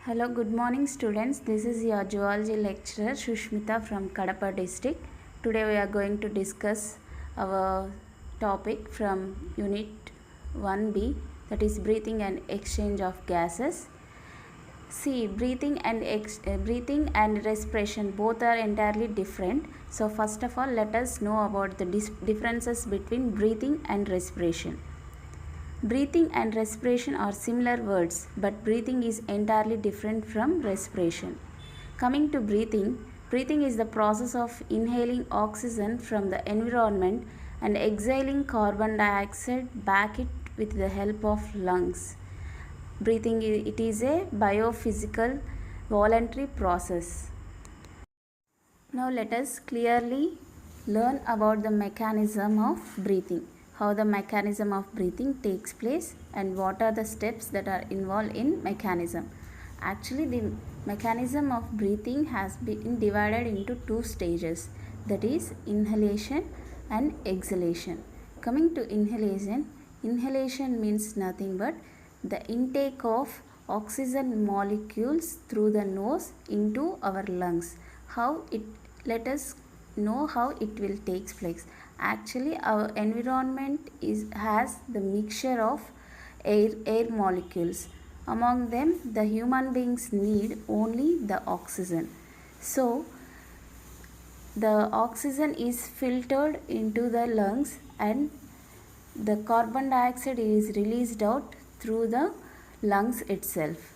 Hello, good morning students. This is your zoology lecturer Shushmita from Kadapa district. Today we are going to discuss our topic from unit 1B, that is breathing and exchange of gases. See, breathing and respiration both are entirely different. So first of all, let us know about the differences between breathing and respiration. Breathing and respiration are similar words, but breathing is entirely different from respiration. Coming to breathing, breathing is the process of inhaling oxygen from the environment and exhaling carbon dioxide back it with the help of lungs. Breathing, it is a biophysical voluntary process. Now let us clearly learn about the mechanism of breathing. How the mechanism of breathing takes place and what are the steps that are involved in mechanism. Actually, the mechanism of breathing has been divided into two stages, that is inhalation and exhalation. Coming to inhalation, inhalation means nothing but the intake of oxygen molecules through the nose into our lungs. Let us know how it will take place. Actually, our environment has the mixture of air molecules. Among them, the human beings need only the oxygen. So the oxygen is filtered into the lungs and the carbon dioxide is released out through the lungs itself.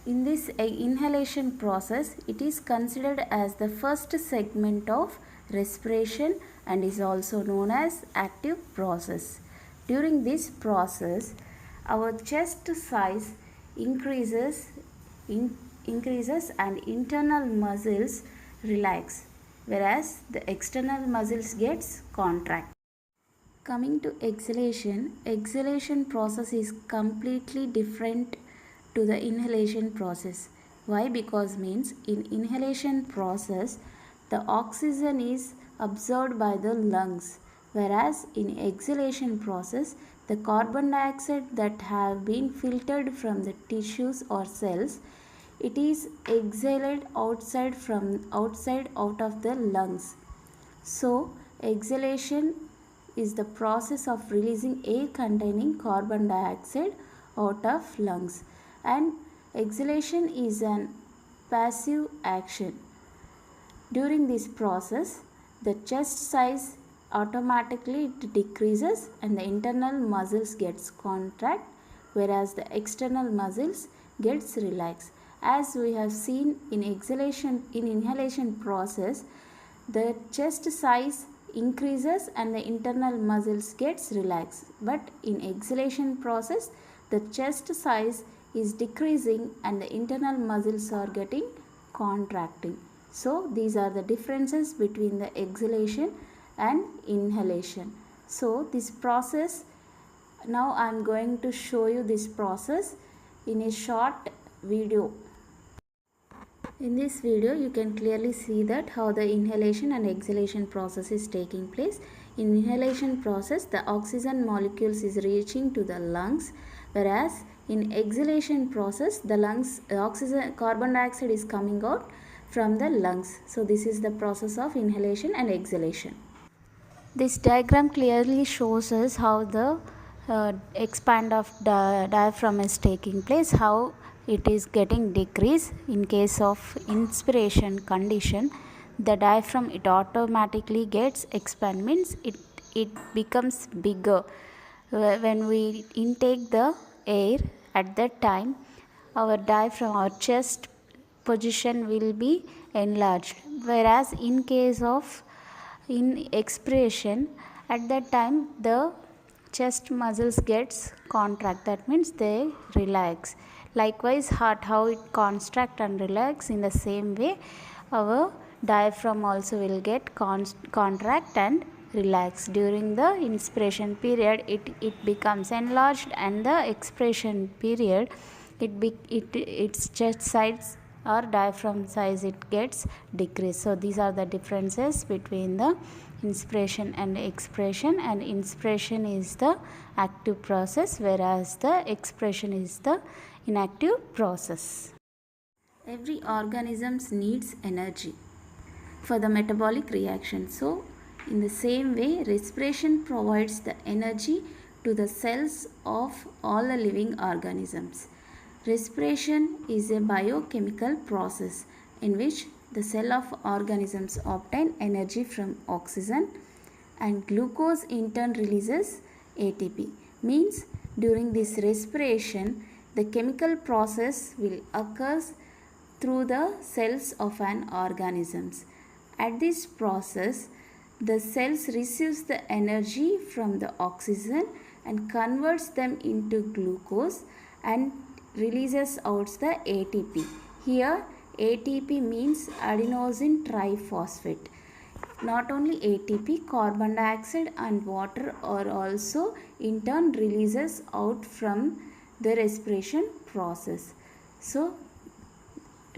In this inhalation process, it is considered as the first segment of respiration and is also known as active process. During this process, our chest size increases and internal muscles relax, whereas the external muscles gets contract. Coming to exhalation process is completely different to the inhalation process. Why? Because means in inhalation process the oxygen is absorbed by the lungs, whereas in exhalation process the carbon dioxide that have been filtered from the tissues or cells, it is exhaled out of the lungs. So exhalation is the process of releasing air containing carbon dioxide out of lungs, and exhalation is an passive action. During this process, the chest size automatically decreases and the internal muscles gets contract, whereas the external muscles gets relaxed. As we have seen in inhalation process, the chest size increases and the internal muscles gets relaxed, but in exhalation process the chest size is decreasing and the internal muscles are getting contracting. So these are the differences between the exhalation and inhalation. So this process, now I am going to show you this process in a short video. In this video you can clearly see that how the inhalation and exhalation process is taking place. In inhalation process the oxygen molecules is reaching to the lungs, whereas in exhalation process the carbon dioxide is coming out from the lungs. So this is the process of inhalation and exhalation. This diagram clearly shows us how the expand of diaphragm is taking place, how it is getting decreased. In case of inspiration condition, the diaphragm it automatically gets expand, means it becomes bigger. When we intake the air, at that time our diaphragm, our chest position will be enlarged, whereas in case of expiration, at that time the chest muscles gets contract, that means they relax. Likewise heart, how it contract and relax, in the same way our diaphragm also will get contract and relax. During the inspiration period it becomes enlarged, and the expiration period its chest size or diaphragm size it gets decreased. So these are the differences between the inspiration and expiration, and inspiration is the active process, whereas the expiration is the inactive process. Every organism needs energy for the metabolic reaction. So, in the same way, respiration provides the energy to the cells of all the living organisms. Respiration is a biochemical process in which the cell of organisms obtain energy from oxygen and glucose in turn releases ATP. Means during this respiration, the chemical process will occur through the cells of an organisms. At this process, the cells receives the energy from the oxygen and converts them into glucose and releases out the ATP. Here ATP means adenosine triphosphate. Not only ATP, carbon dioxide and water are also in turn releases out from the respiration process. So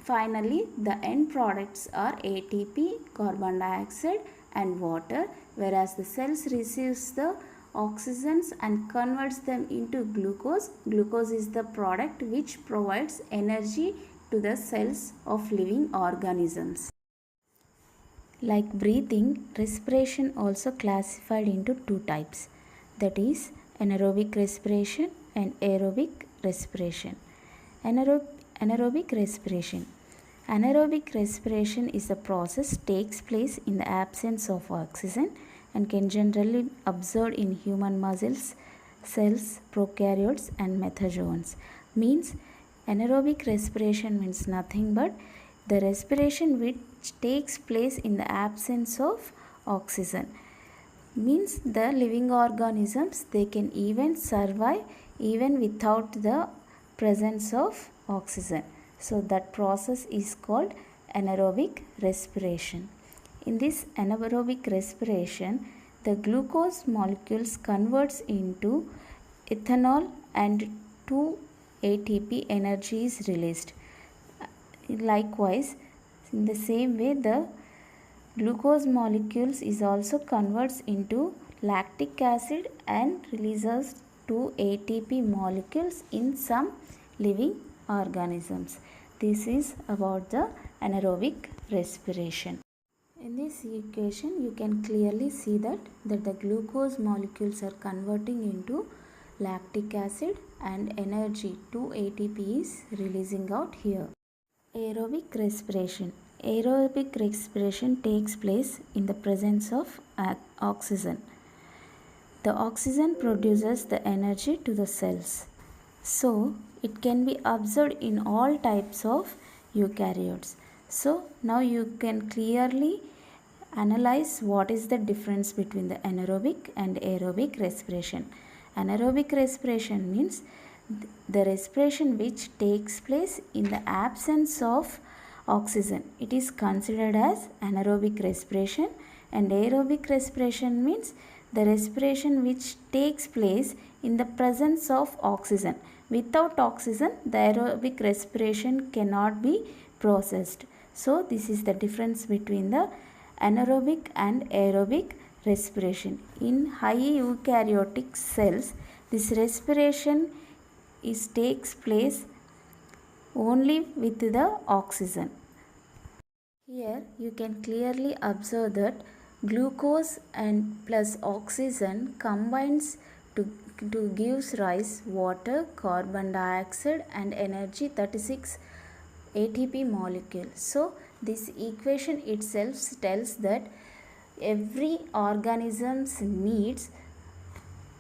finally, the end products are ATP, carbon dioxide and water, whereas the cells receives the oxygens and converts them into glucose. Glucose is the product which provides energy to the cells of living organisms. Like breathing, respiration also classified into two types, that is anaerobic respiration and aerobic respiration. Anaerobic respiration. Anaerobic respiration is a process takes place in the absence of oxygen and can generally be observed in human muscles, cells, prokaryotes and metazoans. Means anaerobic respiration means nothing but the respiration which takes place in the absence of oxygen. Means the living organisms, they can even survive even without the presence of oxygen. So that process is called anaerobic respiration. In this anaerobic respiration, the glucose molecules converts into ethanol and 2 ATP energy is released. Likewise, in the same way, the glucose molecules is also converts into lactic acid and releases 2 ATP molecules in some living organisms. This is about the anaerobic respiration. In this equation, you can clearly see that the glucose molecules are converting into lactic acid and energy 2 ATP is releasing out here. Aerobic respiration. Aerobic respiration takes place in the presence of oxygen. The oxygen produces the energy to the cells. So, it can be observed in all types of eukaryotes. So, now you can clearly analyze what is the difference between the anaerobic and aerobic respiration. Anaerobic respiration means the respiration which takes place in the absence of oxygen. It is considered as anaerobic respiration, and aerobic respiration means the respiration which takes place in the presence of oxygen. Without oxygen, the aerobic respiration cannot be processed. So this is the difference between the anaerobic and aerobic respiration. In high eukaryotic cells, this respiration takes place only with the oxygen. Here you can clearly observe that glucose and plus oxygen combines to gives rise water, carbon dioxide and energy 36 ATP molecule. So this equation itself tells that every organism needs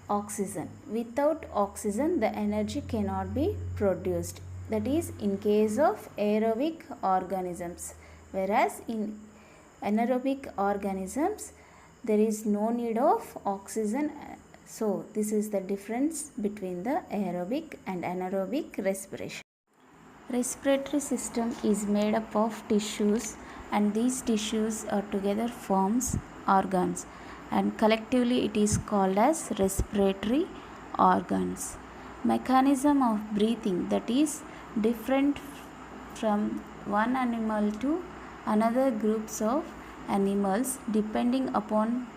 oxygen. Without oxygen, the energy cannot be produced. That is in case of aerobic organisms. Whereas in anaerobic organisms, there is no need of oxygen. So this is the difference between the aerobic and anaerobic respiration. Respiratory system is made up of tissues, and these tissues are together forms organs, and collectively it is called as respiratory organs. Mechanism of breathing, that is different from one animal to another groups of animals depending upon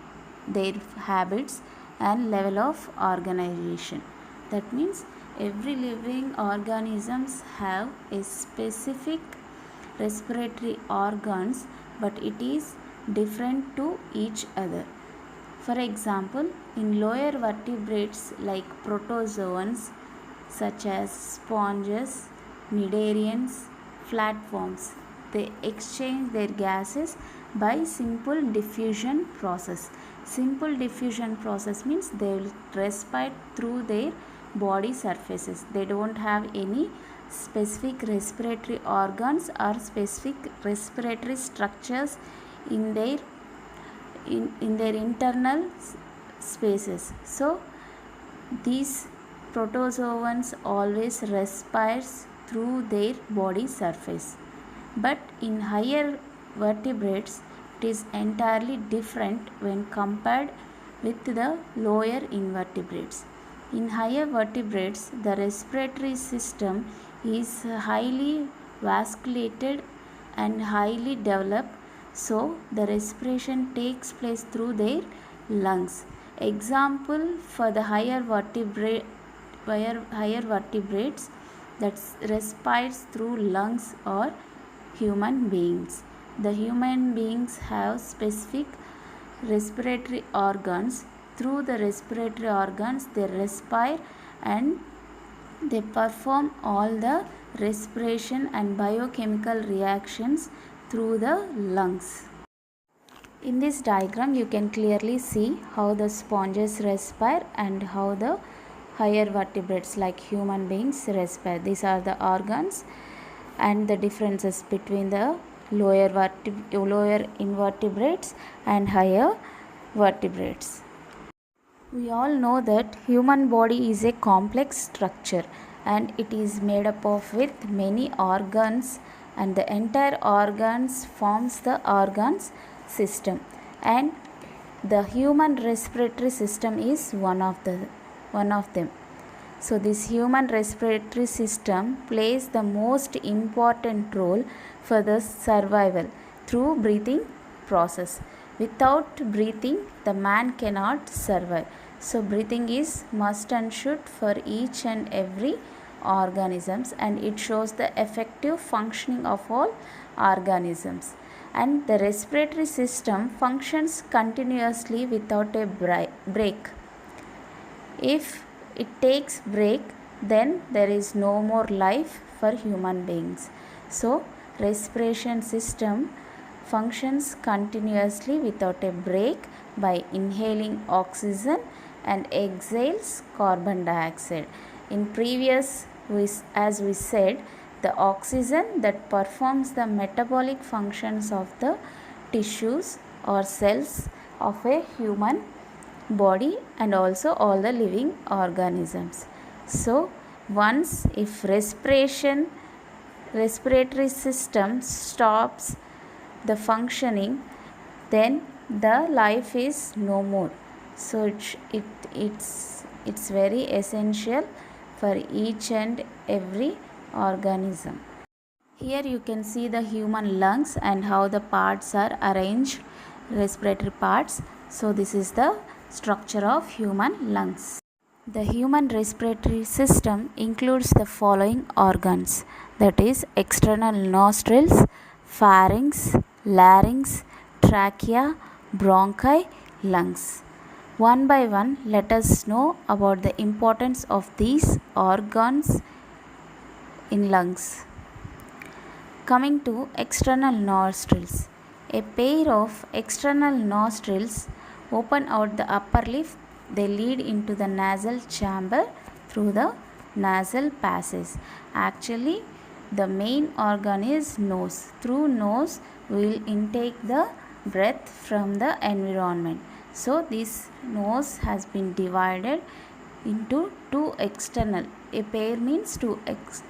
their habits and level of organization. That means every living organisms have a specific respiratory organs, but it is different to each other. For example, in lower vertebrates like protozoans such as sponges, cnidarians, flatworms, they exchange their gases by simple diffusion process. Simple diffusion process means they will respire through their body surfaces. They don't have any specific respiratory organs or specific respiratory structures in their internal spaces. So these protozoans always respires through their body surface. But in higher vertebrates, it is entirely different when compared with the lower invertebrates. In higher vertebrates, the respiratory system is highly vasculated and highly developed, so the respiration takes place through their lungs. Example for the higher vertebrates that respires through lungs or human beings. The human beings have specific respiratory organs. Through the respiratory organs, they respire and they perform all the respiration and biochemical reactions through the lungs. In this diagram, you can clearly see how the sponges respire and how the higher vertebrates like human beings respire. These are the organs and the differences between the lower invertebrates and higher vertebrates. We all know that human body is a complex structure and it is made up of with many organs, and the entire organs forms the organs system, and the human respiratory system is one of them. So this human respiratory system plays the most important role for the survival through breathing process. Without breathing, the man cannot survive. So breathing is must and should for each and every organisms, and it shows the effective functioning of all organisms. And the respiratory system functions continuously without a break. If it takes break, then there is no more life for human beings. So respiration system functions continuously without a break by inhaling oxygen and exhales carbon dioxide. In previous, as we said, the oxygen that performs the metabolic functions of the tissues or cells of a human body and also all the living organisms. So once if respiratory system stops the functioning, then the life is no more. So it's very essential for each and every organism. Here you can see the human lungs and how the parts are arranged, respiratory parts. So this is the structure of human lungs. The human respiratory system includes the following organs, that is external nostrils, pharynx, larynx, trachea, bronchi, lungs. One by one, let us know about the importance of these organs in lungs. Coming to external nostrils. A pair of external nostrils open out the upper lip. They lead into the nasal chamber through the nasal passage. Actually, the main organ is nose. Through nose, we will intake the breath from the environment. So this nose has been divided into two external. A pair means two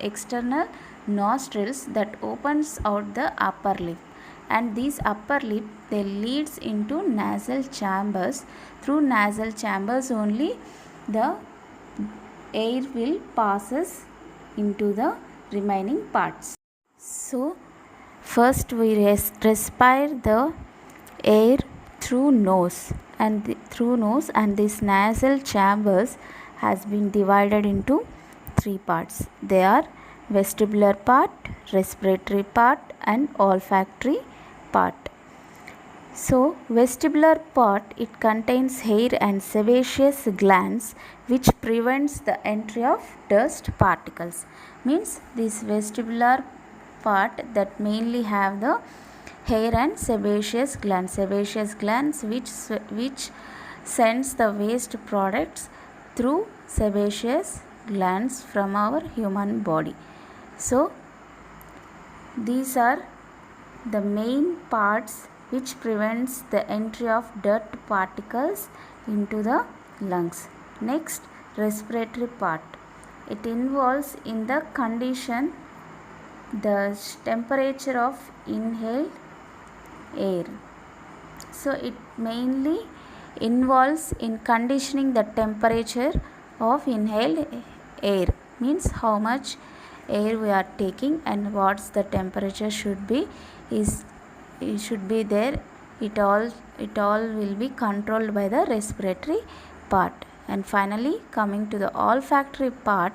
external nostrils that opens out the upper lip, and these upper lip they leads into nasal chambers. Through nasal chambers only the air will passes into the remaining parts. So first we respire the air through nose, and this nasal chambers has been divided into three parts. They are vestibular part, respiratory part and olfactory part. So vestibular part, it contains hair and sebaceous glands which prevents the entry of dust particles. Means this vestibular part that mainly have the hair and sebaceous glands which sends the waste products through sebaceous glands from our human body. So these are the main parts which prevents the entry of dirt particles into the lungs. Next, respiratory part. It involves in the condition the temperature of inhaled air. So it mainly involves in conditioning the temperature of inhaled air, means how much air we are taking and what's the temperature should be there. It all will be controlled by the respiratory part. And finally, coming to the olfactory part,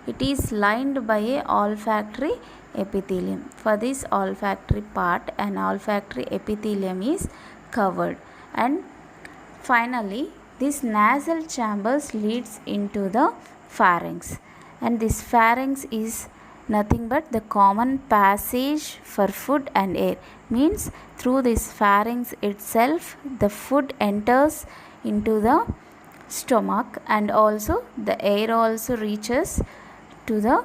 it is lined by a olfactory epithelium. For this olfactory part, an olfactory epithelium is covered. And finally, this nasal chambers leads into the pharynx, and this pharynx is nothing but the common passage for food and air. Means through this pharynx itself the food enters into the stomach and also the air also reaches to the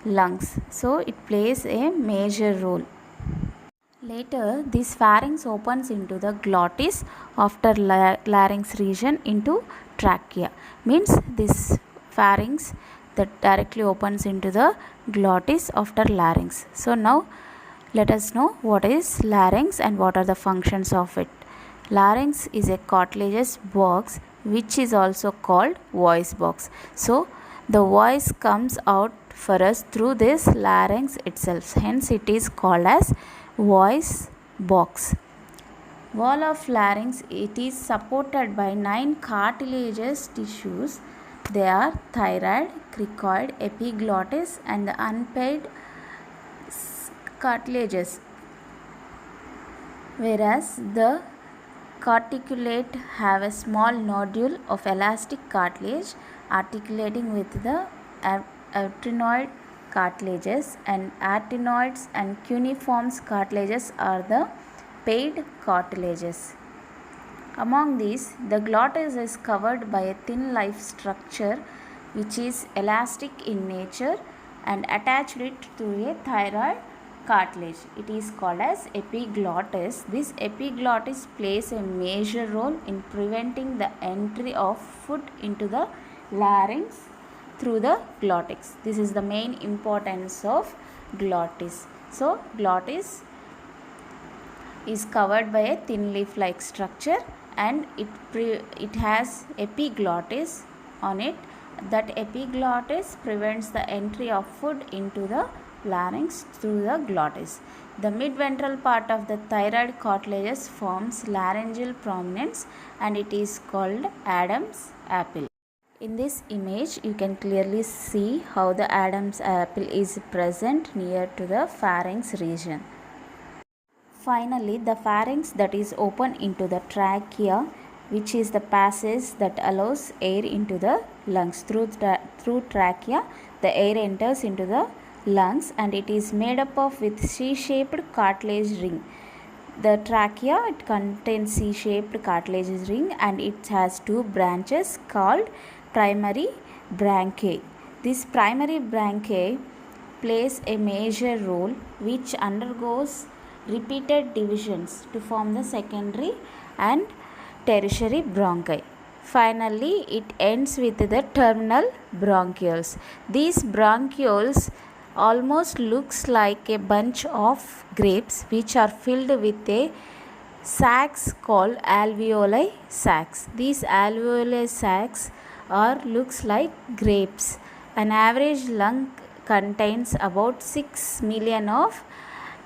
lungs. So it plays a major role. Later, this pharynx opens into the glottis after larynx region into trachea. Means this pharynx that directly opens into the glottis after larynx. So now let us know what is larynx and what are the functions of it. Larynx is a cartilaginous box which is also called voice box. So the voice comes out for us through this larynx itself. Hence it is called as voice box. Wall of larynx, it is supported by 9 cartilaginous tissues. They are thyroid, cricoid, epiglottis and the unpaired cartilages. Whereas the carticulate have a small nodule of elastic cartilage articulating with the arytenoid cartilages, and arytenoids and cuneiform cartilages are the paired cartilages. Among these, the glottis is covered by a thin life structure which is elastic in nature and attached it to a thyroid cartilage. It is called as epiglottis. This epiglottis plays a major role in preventing the entry of food into the larynx through the glottis. This is the main importance of glottis. So glottis is covered by a thin leaf like structure and it has epiglottis on it. That epiglottis prevents the entry of food into the larynx through the glottis. The midventral part of the thyroid cartilages forms laryngeal prominence and it is called Adam's apple. In this image you can clearly see how the Adam's apple is present near to the pharynx region. Finally, the pharynx that is open into the trachea, which is the passage that allows air into the lungs. Through trachea, the air enters into the lungs and it is made up of with C-shaped cartilage ring. The trachea, it contains C-shaped cartilage ring and it has 2 branches called primary branchiae. This primary branchiae plays a major role which undergoes repeated divisions to form the secondary and tertiary bronchi. Finally, it ends with the terminal bronchioles. These bronchioles almost looks like a bunch of grapes which are filled with a sacs called alveoli sacs. These alveoli sacs looks like grapes. An average lung contains about 6 million of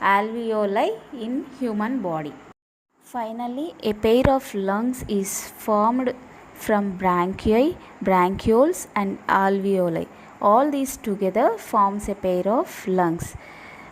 alveoli in human body. Finally, a pair of lungs is formed from bronchi, bronchioles and alveoli. All these together forms a pair of lungs,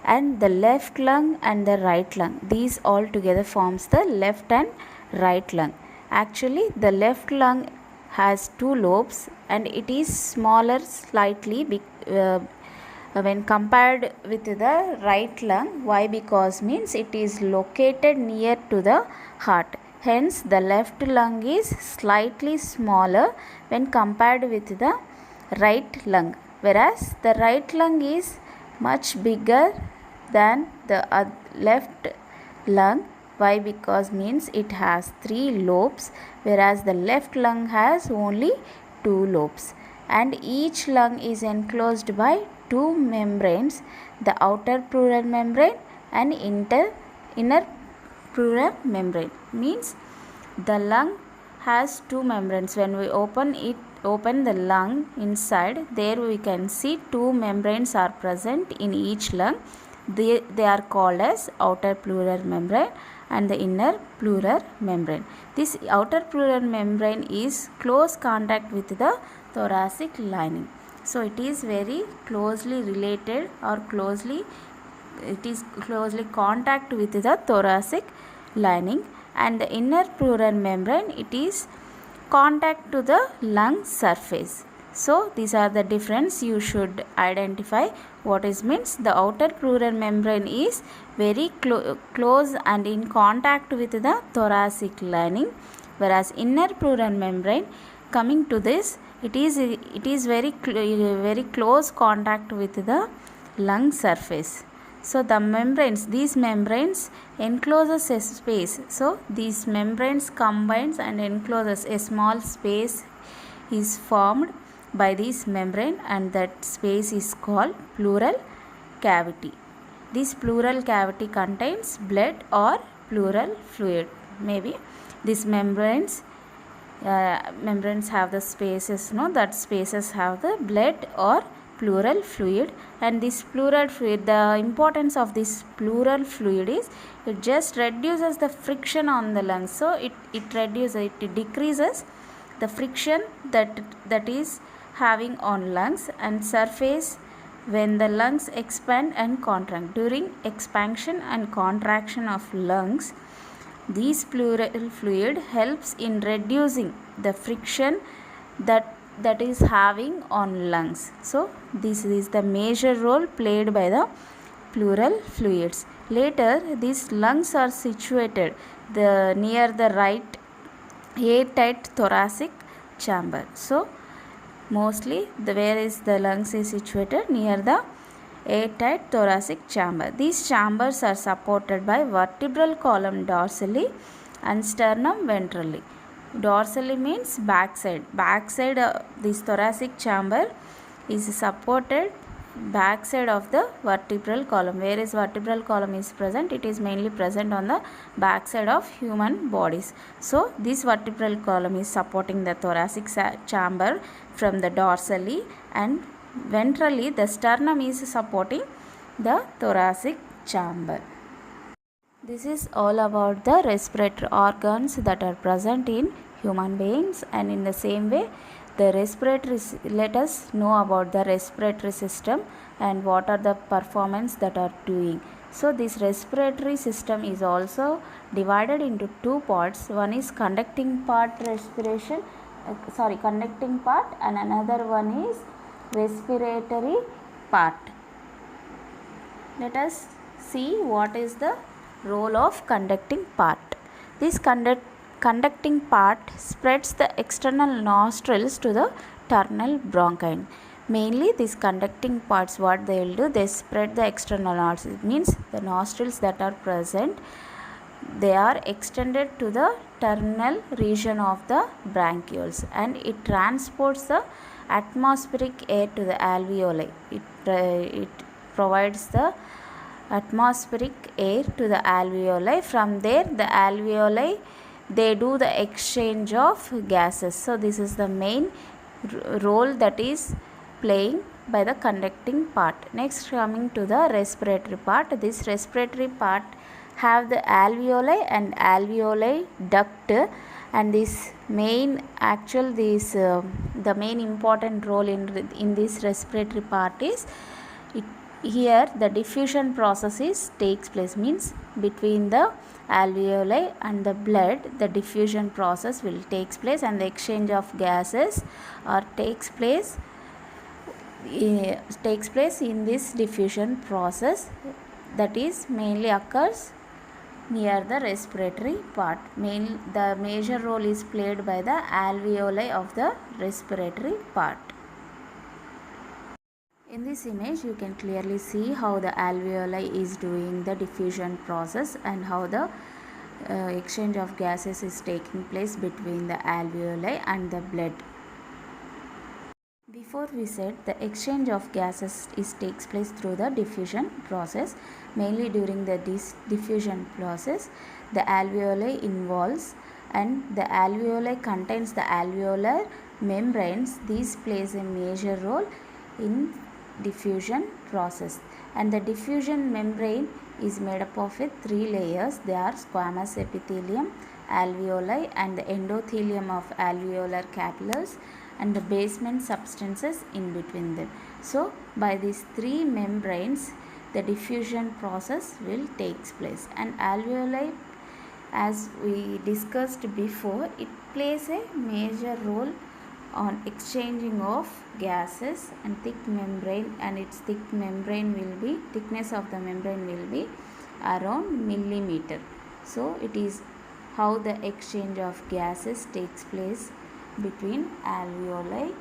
and the left lung and the right lung, these all together forms the left and right lung. Actually, the left lung has two lobes and it is smaller slightly when compared with the right lung. Why? Because means it is located near to the heart. Hence, the left lung is slightly smaller when compared with the right lung, whereas the right lung is much bigger than the left lung. Why? Because means it has three lobes, whereas the left lung has only two lobes, and each lung is enclosed by two membranes, the outer pleural membrane and inner pleural membrane. Means the lung has two membranes. When we open the lung inside, there we can see two membranes are present in each lung. They are called as outer pleural membrane and the inner pleural membrane. This outer pleural membrane is close contact with the thoracic lining. So it is very closely related, or it is closely contact with the thoracic lining, and the inner pleural membrane, it is contact to the lung surface. So these are the difference you should identify. What is means the outer pleural membrane is very close and in contact with the thoracic lining, whereas inner pleural membrane, coming to this, it is very close contact with the lung surface. So the membranes, these membranes encloses a space. So these membranes combines and encloses a small space is formed by this membrane, and that space is called pleural cavity. This pleural cavity contains blood or pleural fluid. Maybe these membranes have the spaces, that spaces have the blood or pleural fluid. And this pleural fluid, the importance of this pleural fluid is it just reduces the friction on the lungs. So it decreases the friction that is having on lungs and surface when the lungs expand and contract. During expansion and contraction of lungs, this pleural fluid helps in reducing the friction that is having on lungs. So this is the major role played by the pleural fluids. Later, these lungs are situated near the right airtight thoracic chamber. So mostly where is the lungs is situated? Near the airtight thoracic chamber. These chambers are supported by vertebral column dorsally and sternum ventrally. Dorsally means backside. Backside this thoracic chamber is supported backside of the vertebral column. Where is vertebral column is present? It is mainly present on the backside of human bodies. So this vertebral column is supporting the thoracic chamber from the dorsally, and ventrally the sternum is supporting the thoracic chamber. This is all about the respiratory organs that are present in human beings, and in the same way let us know about the respiratory system and what are the performance that are doing. So this respiratory system is also divided into two parts. One is conducting part conducting part, and another one is respiratory part. Let us see what is the role of conducting part. This conducting part spreads the external nostrils to the terminal bronchi. Mainly these conducting parts, what they will do, they spread the external nostrils. It means the nostrils that are present, they are extended to the terminal region of the bronchioles, and it transports the atmospheric air to the alveoli. It provides the atmospheric air to the alveoli. From there, the alveoli, they do the exchange of gases. So this is the main role that is playing by the conducting part. Next, coming to the respiratory part. This respiratory part have the alveoli and alveoli duct, and this main the main important role in this respiratory part is it, here the diffusion process takes place, means between the alveoli and the blood the diffusion process will takes place, and the exchange of gases or takes place in this diffusion process, that is mainly occurs near the respiratory part. The major role is played by the alveoli of the respiratory part. In this image you can clearly see how the alveoli is doing the diffusion process and how the exchange of gases is taking place between the alveoli and the blood. Before we said the exchange of gases takes place through the diffusion process. Mainly during the diffusion process the alveoli involves, and the alveoli contains the alveolar membranes. These plays a major role in diffusion process, and the diffusion membrane is made up of three layers. They are squamous epithelium, alveoli, and the endothelium of alveolar capillaries, and the basement substances in between them. So by these three membranes the diffusion process will takes place, and alveoli, as we discussed before, it plays a major role on exchanging of gases and thick membrane, and its thickness of the membrane will be around millimeter. So it is how the exchange of gases takes place between alveoli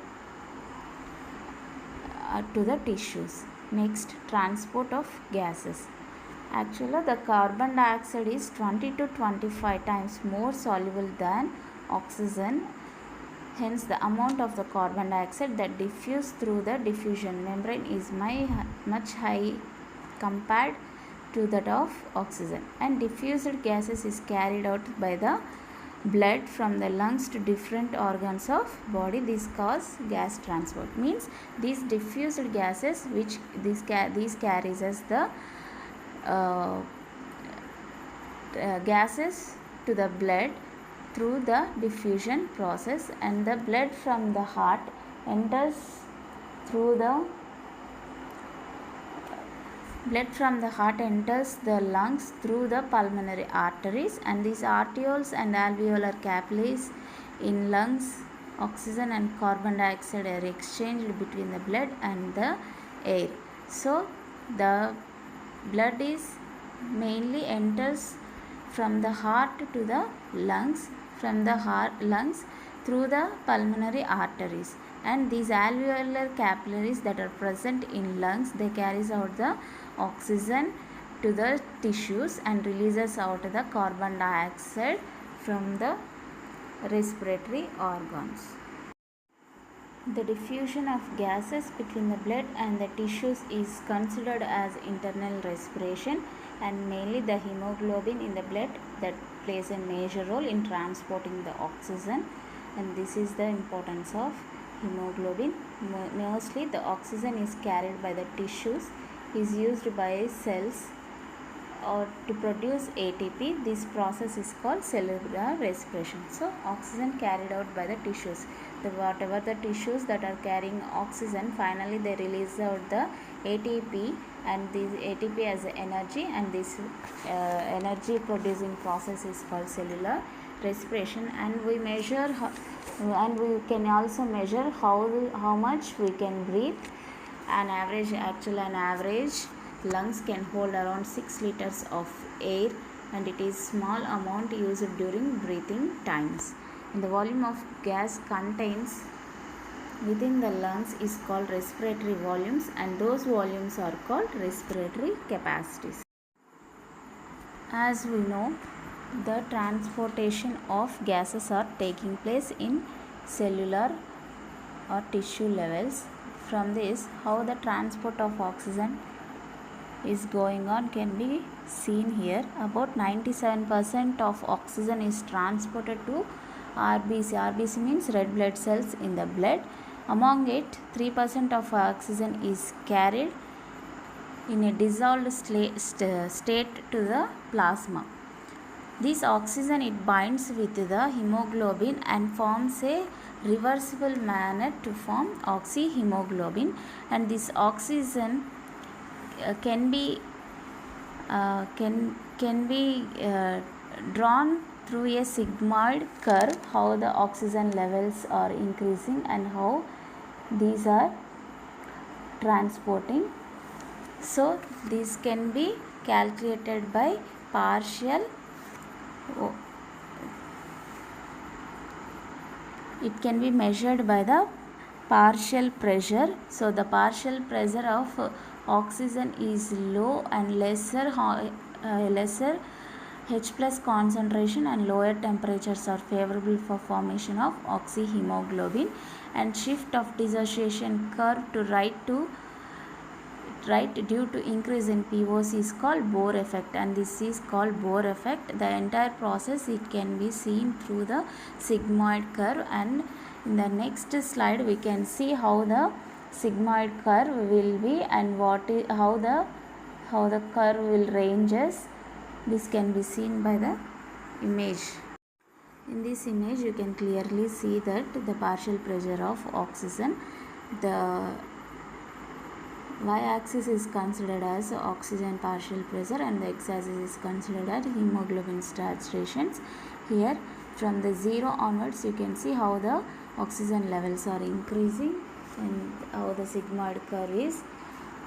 to the tissues. Next, transport of gases. Actually the carbon dioxide is 20 to 25 times more soluble than oxygen. Hence the amount of the carbon dioxide that diffuse through the diffusion membrane is much high compared to that of oxygen, and diffused gases is carried out by the blood from the lungs to different organs of body. This cause gas transport, means these diffused gases which these carries as the gases to the blood through the diffusion process, and the blood from the heart enters the lungs through the pulmonary arteries, and these arterioles and alveolar capillaries in lungs. Oxygen and carbon dioxide are exchanged between the blood and the air. So the blood is mainly enters from the heart to the lungs, from the lungs through the pulmonary arteries, and these alveolar capillaries that are present in lungs, they carries out the oxygen to the tissues and releases out the carbon dioxide from the respiratory organs. The diffusion of gases between the blood and the tissues is considered as internal respiration, and mainly the hemoglobin in the blood that plays a major role in transporting the oxygen, and this is the importance of hemoglobin. Mostly the oxygen is carried by the tissues, is used by cells or to produce ATP. This process is called cellular respiration. So oxygen carried out by the tissues. Whatever the tissues that are carrying oxygen, finally they release out the ATP, and this ATP as energy, and this energy producing process is called cellular respiration. And we can also measure how much we can breathe. An average lungs can hold around 6 liters of air, and it is small amount used during breathing times. And the volume of gas contains within the lungs is called respiratory volumes, and those volumes are called respiratory capacities. As we know, the transportation of gases are taking place in cellular or tissue levels. From this, how the transport of oxygen is going on can be seen here. About 97% of oxygen is transported to RBC. RBC means red blood cells in the blood. Among it, 3% of oxygen is carried in a dissolved state to the plasma. This oxygen it binds with the hemoglobin and forms a reversible manner to form oxyhemoglobin, and this oxygen can be drawn through a sigmoid curve, how the oxygen levels are increasing and how these are transporting. So this can be calculated by it can be measured by the partial pressure. So the partial pressure of oxygen is low and lesser H plus concentration and lower temperatures are favorable for formation of oxyhemoglobin, and shift of dissociation curve to right due to increase in POC is called Bohr effect, and this is called Bohr effect. The entire process it can be seen through the sigmoid curve, and in the next slide we can see how the sigmoid curve will be and how the curve will ranges. This can be seen by the image. In this image you can clearly see that the partial pressure of oxygen, the y-axis is considered as oxygen partial pressure and the x-axis is considered as hemoglobin saturations. Here from the 0 onwards you can see how the oxygen levels are increasing and how the sigmoid curve is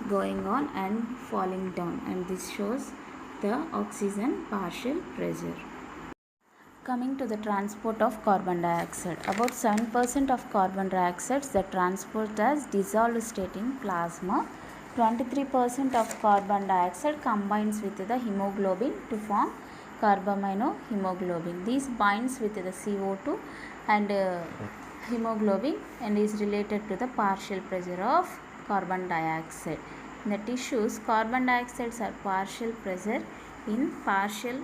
going on and falling down, and this shows the oxygen partial pressure. Coming to the transport of carbon dioxide, about 7% of carbon dioxide is the transport as dissolved state in plasma. 23% of carbon dioxide combines with the hemoglobin to form carbaminohemoglobin. This binds with the CO2 and hemoglobin and is related to the partial pressure of carbon dioxide. In the tissues, carbon dioxides are partial pressure. In partial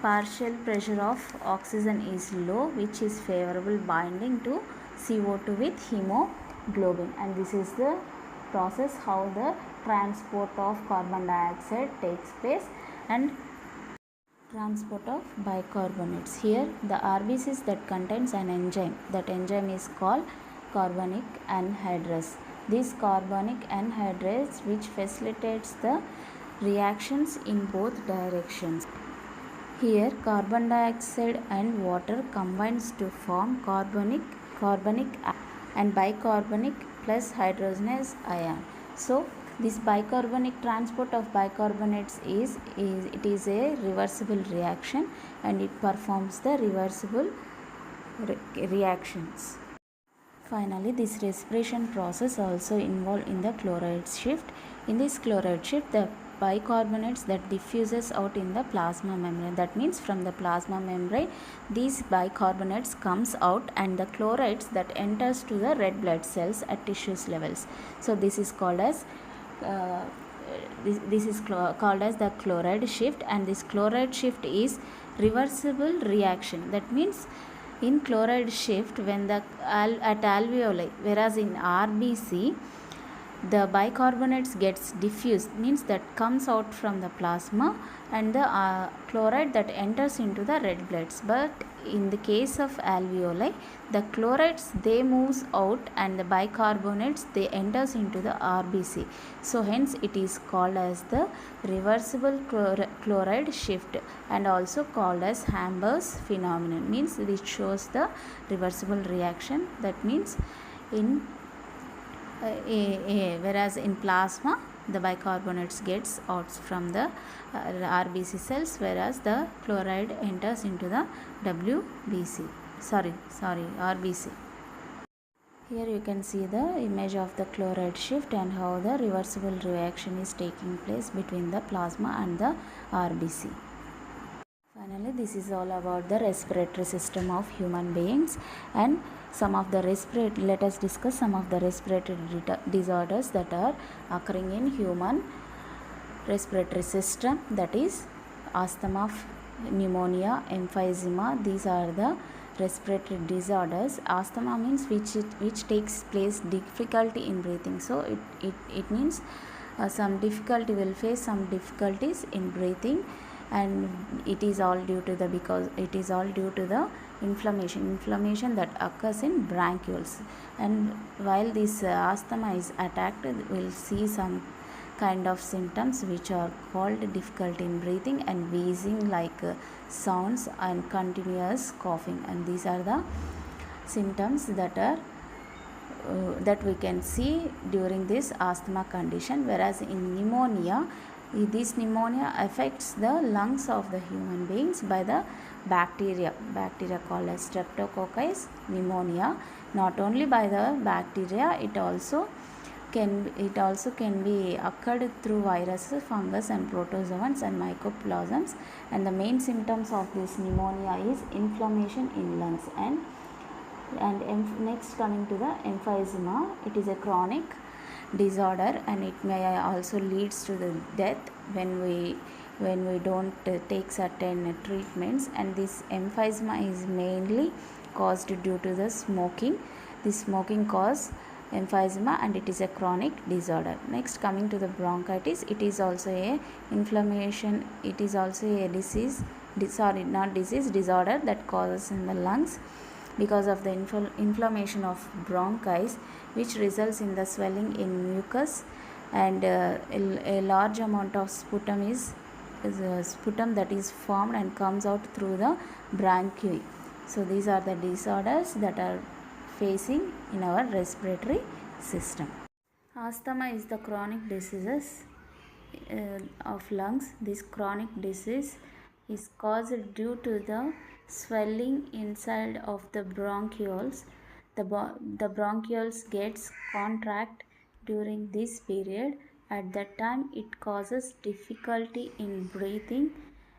pressure of oxygen is low, which is favorable binding to CO2 with hemoglobin, and this is the process how the transport of carbon dioxide takes place. And transport of bicarbonates, here the RBCs that contains an enzyme, that enzyme is called carbonic anhydrase. This carbonic anhydrase which facilitates the reactions in both directions. Here carbon dioxide and water combines to form carbonic and bicarbonic plus hydrogenous ion. So this bicarbonic transport of bicarbonates is a reversible reaction and it performs the reversible reactions. Finally, this respiration process also involved in the chloride shift. In this chloride shift, the bicarbonates that diffuses out in the plasma membrane, that means from the plasma membrane these bicarbonates comes out and the chlorides that enters to the red blood cells at tissues levels. So this is called as called as the chloride shift, and this chloride shift is reversible reaction. That means in chloride shift when the at alveoli, whereas in RBC the bicarbonates gets diffused, means that comes out from the plasma and the chloride that enters into the red bloods. But in the case of alveoli, the chlorides they moves out and the bicarbonates they enters into the RBC. So hence it is called as the reversible chloride shift and also called as Hamburg's phenomenon, means it shows the reversible reaction. That means in whereas in plasma the bicarbonates gets out from the RBC cells, whereas the chloride enters into the RBC. Here you can see the image of the chloride shift and how the reversible reaction is taking place between the plasma and the RBC. Finally, this is all about the respiratory system of human beings and let us discuss some of the respiratory disorders that are occurring in human respiratory system, that is asthma, pneumonia, emphysema. These are the respiratory disorders. Asthma means which takes place difficulty in breathing. So it means some difficulty will face some difficulties in breathing. and it is all due to the inflammation that occurs in bronchioles. And while this asthma is attacked, we'll see some kind of symptoms which are called difficulty in breathing and wheezing like sounds and continuous coughing, and these are the symptoms that we can see during this asthma condition. Whereas in pneumonia, this pneumonia affects the lungs of the human beings by the bacteria called as streptococcus pneumonia. Not only by the bacteria, it also can be occurred through viruses, fungus and protozoans and mycoplasms. And the main symptoms of this pneumonia is inflammation in lungs. And next, coming to the emphysema, it is a chronic disorder and it may also leads to the death when we don't take certain treatments. And this emphysema is mainly caused due to the smoking. This smoking cause emphysema and it is a chronic disorder. Next, coming to the bronchitis, it is also a inflammation, it is also a disorder that causes in the lungs because of the inflammation of bronchi, which results in the swelling in mucus, and a large amount of sputum is sputum that is formed and comes out through the bronchi. So these are the disorders that are facing in our respiratory system. Asthma is the chronic diseases of lungs. This chronic disease is caused due to the swelling inside of the bronchioles. The bronchioles gets contract during this period. At that time, it causes difficulty in breathing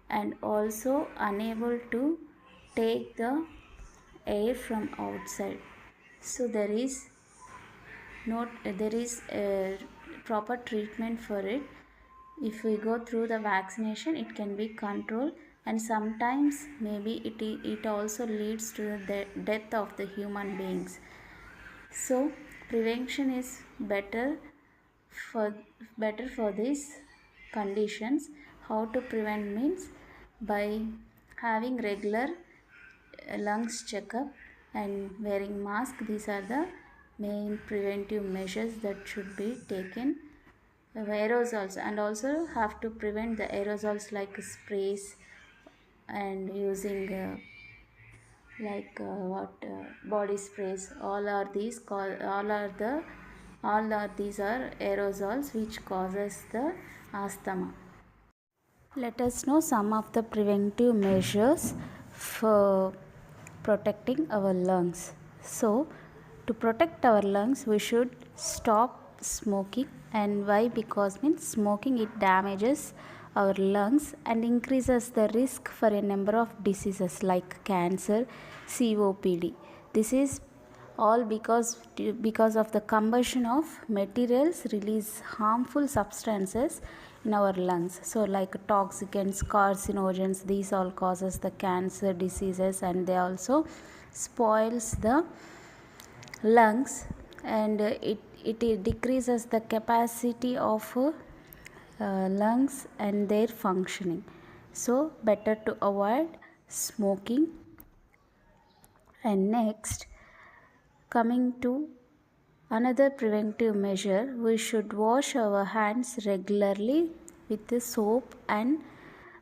and also unable to take the air from outside. So there is a proper treatment for it. If we go through the vaccination, it can be controlled, and sometimes maybe it also leads to the death of the human beings. So prevention is better for these conditions. How to prevent means by having regular lungs checkup and wearing mask. These are the main preventive measures that should be taken. Aerosols, and also have to prevent the aerosols like sprays and using body sprays. All these are aerosols which causes the asthma. Let us know some of the preventive measures for protecting our lungs. So to protect our lungs, we should stop smoking. And why? Because means smoking, it damages our lungs and increases the risk for a number of diseases like cancer, COPD. This is all because of the combustion of materials release harmful substances in our lungs. So like toxicants, carcinogens, these all causes the cancer diseases, and they also spoils the lungs, and it decreases the capacity of lungs and their functioning. So better to avoid smoking. And next, coming to another preventive measure, we should wash our hands regularly with the soap and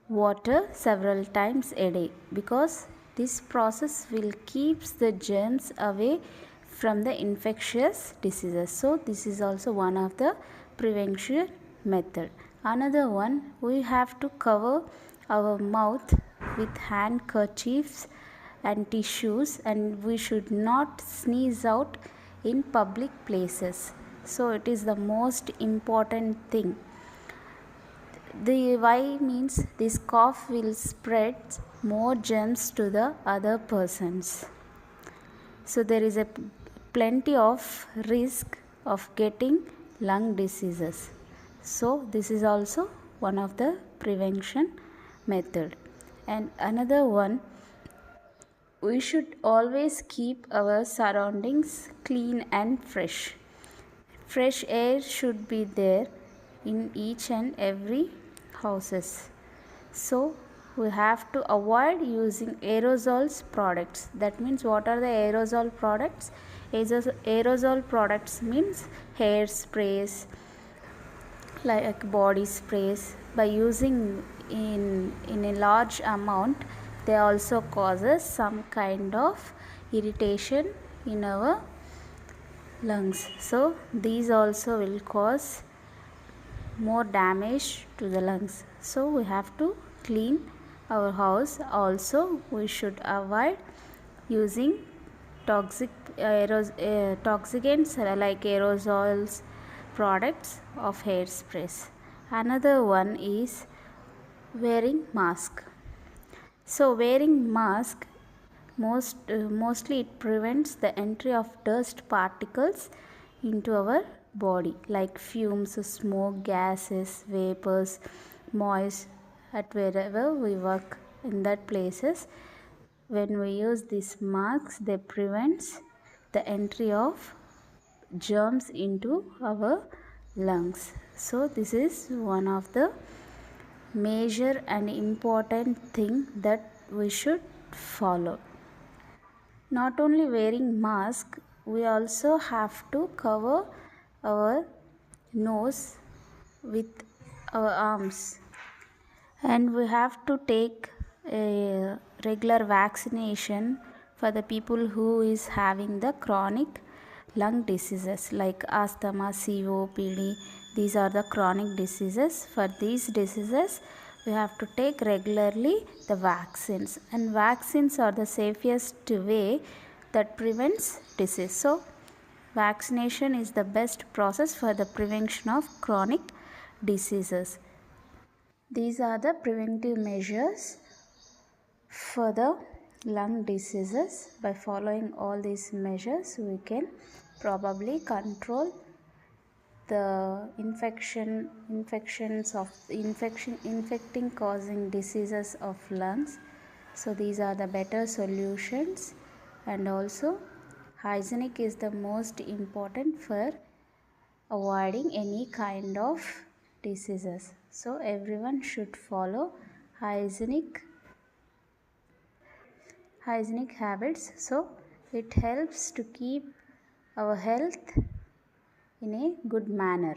water several times a day, because this process will keeps the germs away from the infectious diseases. So this is also one of the prevention method. Another one, we have to cover our mouth with handkerchiefs and tissues, and we should not sneeze out in public places. So it is the most important thing. The why means this cough will spread more germs to the other persons. So there is a plenty of risk of getting lung diseases. So this is also one of the prevention method. And another one, we should always keep our surroundings clean and fresh. Fresh air should be there in each and every houses. So we have to avoid using aerosols products. That means, what are the aerosol products? Aerosol products means hair sprays, like body sprays. By using in a large amount, they also causes some kind of irritation in our lungs. So these also will cause more damage to the lungs. So we have to clean our house. Also we should avoid using toxicants like aerosols products of hairsprays. Another one is wearing mask. So wearing mask, mostly it prevents the entry of dust particles into our body, like fumes, smoke, gases, vapors, moist at wherever we work in that places. When we use these masks, they prevents the entry of germs into our lungs. So this is one of the major and important thing that we should follow. Not only wearing mask, we also have to cover our nose with our arms, and we have to take a regular vaccination for the people who is having the chronic lung diseases like asthma, COPD. These are the chronic diseases. For these diseases, we have to take regularly the vaccines, and vaccines are the safest way that prevents disease. So vaccination is the best process for the prevention of chronic diseases. These are the preventive measures for the lung diseases. By following all these measures, we can probably control the infecting causing diseases of lungs. So these are the better solutions. And also hygienic is the most important for avoiding any kind of diseases. So everyone should follow hygienic habits, so it helps to keep our health in a good manner.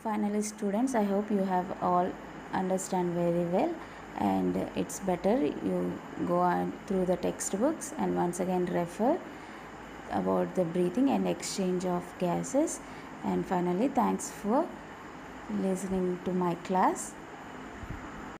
Finally students, I hope you have all understand very well, and it's better you go on through the textbooks and once again refer about the breathing and exchange of gases. And finally, thanks for listening to my class.